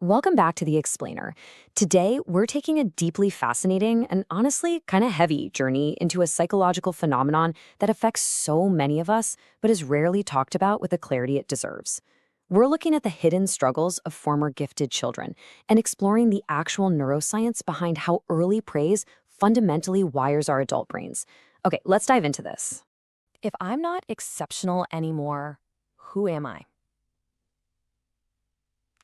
Welcome back to The Explainer. Today, we're taking a deeply fascinating and honestly kind of heavy journey into a psychological phenomenon that affects so many of us, but is rarely talked about with the clarity it deserves. We're looking at the hidden struggles of former gifted children and exploring the actual neuroscience behind how early praise fundamentally wires our adult brains. Okay, let's dive into this. If I'm not exceptional anymore, who am I?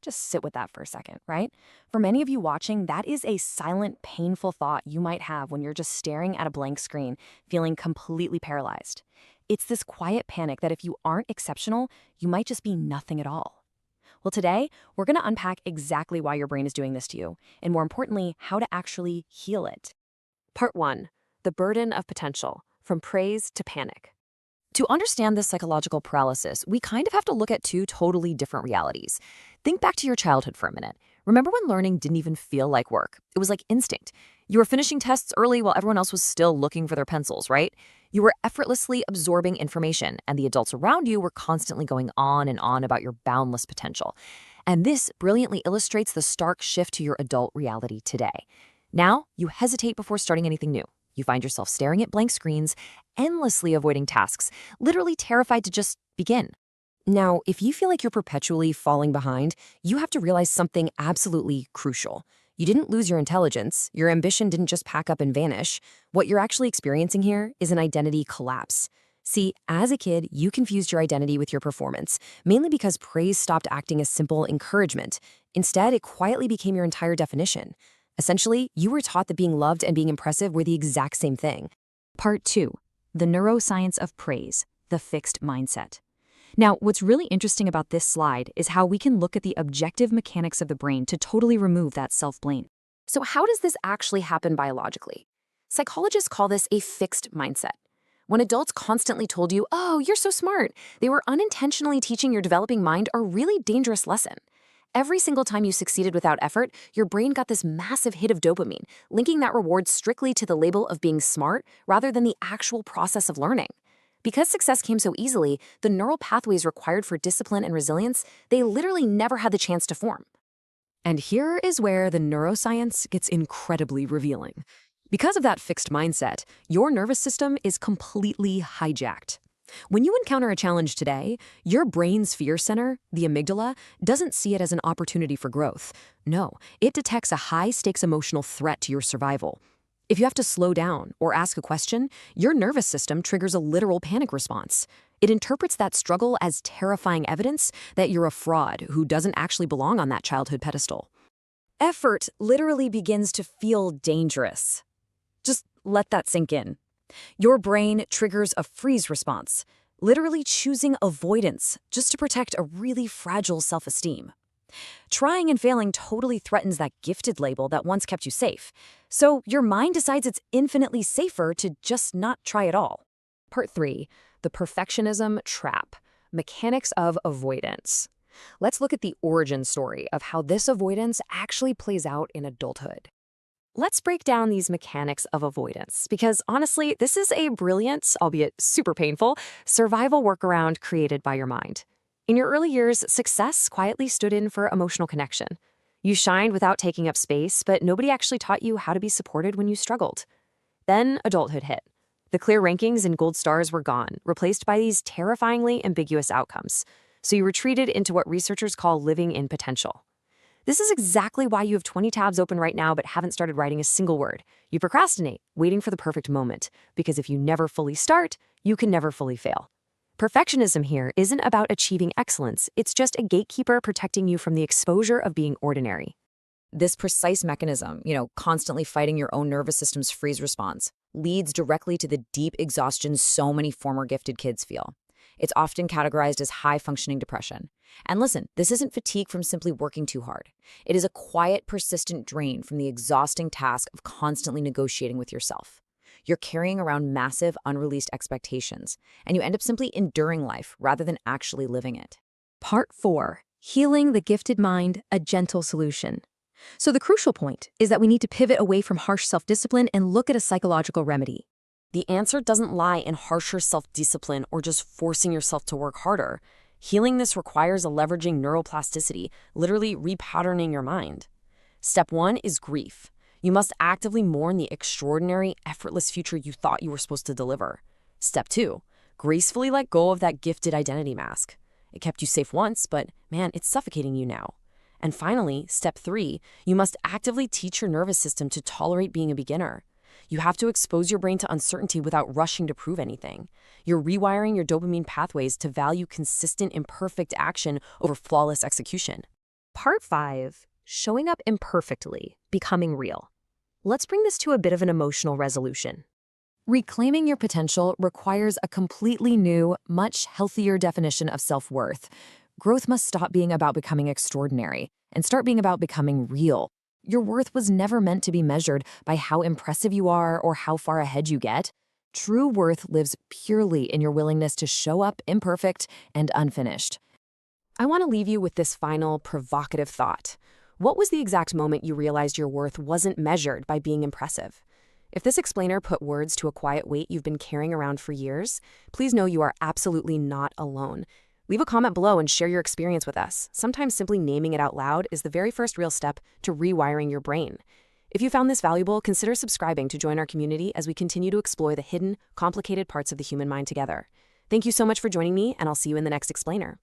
Just sit with that for a second, right? For many of you watching, that is a silent, painful thought you might have when you're just staring at a blank screen, feeling completely paralyzed. It's this quiet panic that if you aren't exceptional, you might just be nothing at all. Well, today, we're going to unpack exactly why your brain is doing this to you, and more importantly, how to actually heal it. Part 1. The burden of potential, from praise to panic. To understand this psychological paralysis, we kind of have to look at two totally different realities. Think back to your childhood for a minute. Remember when learning didn't even feel like work? It was like instinct. You were finishing tests early while everyone else was still looking for their pencils, right? You were effortlessly absorbing information, and the adults around you were constantly going on and on about your boundless potential. And this brilliantly illustrates the stark shift to your adult reality today. Now, you hesitate before starting anything new. You find yourself staring at blank screens, endlessly avoiding tasks, literally terrified to just begin. Now, if you feel like you're perpetually falling behind, you have to realize something absolutely crucial. You didn't lose your intelligence. Your ambition didn't just pack up and vanish. What you're actually experiencing here is an identity collapse. See, as a kid, you confused your identity with your performance, mainly because praise stopped acting as simple encouragement. Instead, it quietly became your entire definition. Essentially, you were taught that being loved and being impressive were the exact same thing. Part 2. The neuroscience of praise, the fixed mindset. Now, what's really interesting about this slide is how we can look at the objective mechanics of the brain to totally remove that self-blame. So how does this actually happen biologically? Psychologists call this a fixed mindset. When adults constantly told you, "Oh, you're so smart," they were unintentionally teaching your developing mind a really dangerous lesson. Every single time you succeeded without effort, your brain got this massive hit of dopamine, linking that reward strictly to the label of being smart rather than the actual process of learning. Because success came so easily, the neural pathways required for discipline and resilience, they literally never had the chance to form. And here is where the neuroscience gets incredibly revealing. Because of that fixed mindset, your nervous system is completely hijacked. When you encounter a challenge today, your brain's fear center, the amygdala, doesn't see it as an opportunity for growth. No, it detects a high-stakes emotional threat to your survival. If you have to slow down or ask a question, your nervous system triggers a literal panic response. It interprets that struggle as terrifying evidence that you're a fraud who doesn't actually belong on that childhood pedestal. Effort literally begins to feel dangerous. Just let that sink in. Your brain triggers a freeze response, literally choosing avoidance just to protect a really fragile self-esteem. Trying and failing totally threatens that gifted label that once kept you safe. So your mind decides it's infinitely safer to just not try at all. Part 3. The perfectionism trap. Mechanics of avoidance. Let's look at the origin story of how this avoidance actually plays out in adulthood. Let's break down these mechanics of avoidance, because honestly, this is a brilliant, albeit super painful, survival workaround created by your mind. In your early years, success quietly stood in for emotional connection. You shined without taking up space, but nobody actually taught you how to be supported when you struggled. Then adulthood hit. The clear rankings and gold stars were gone, replaced by these terrifyingly ambiguous outcomes. So you retreated into what researchers call living in potential. This is exactly why you have 20 tabs open right now but haven't started writing a single word. You procrastinate, waiting for the perfect moment, because if you never fully start, you can never fully fail. Perfectionism here isn't about achieving excellence, it's just a gatekeeper protecting you from the exposure of being ordinary. This precise mechanism, constantly fighting your own nervous system's freeze response, leads directly to the deep exhaustion so many former gifted kids feel. It's often categorized as high-functioning depression. And listen, this isn't fatigue from simply working too hard. It is a quiet, persistent drain from the exhausting task of constantly negotiating with yourself. You're carrying around massive, unreleased expectations, and you end up simply enduring life rather than actually living it. Part 4. Healing the gifted mind, a gentle solution. So the crucial point is that we need to pivot away from harsh self-discipline and look at a psychological remedy. The answer doesn't lie in harsher self-discipline or just forcing yourself to work harder. Healing this requires a leveraging neuroplasticity, literally repatterning your mind. Step 1 is grief. You must actively mourn the extraordinary, effortless future you thought you were supposed to deliver. Step 2, gracefully let go of that gifted identity mask. It kept you safe once, but man, it's suffocating you now. And finally, step 3, you must actively teach your nervous system to tolerate being a beginner. You have to expose your brain to uncertainty without rushing to prove anything. You're rewiring your dopamine pathways to value consistent, imperfect action over flawless execution. Part 5, showing up imperfectly, becoming real. Let's bring this to a bit of an emotional resolution. Reclaiming your potential requires a completely new, much healthier definition of self-worth. Growth must stop being about becoming extraordinary and start being about becoming real. Your worth was never meant to be measured by how impressive you are or how far ahead you get. True worth lives purely in your willingness to show up imperfect and unfinished. I want to leave you with this final provocative thought. What was the exact moment you realized your worth wasn't measured by being impressive? If this explainer put words to a quiet weight you've been carrying around for years, please know you are absolutely not alone. Leave a comment below and share your experience with us. Sometimes simply naming it out loud is the very first real step to rewiring your brain. If you found this valuable, consider subscribing to join our community as we continue to explore the hidden, complicated parts of the human mind together. Thank you so much for joining me, and I'll see you in the next explainer.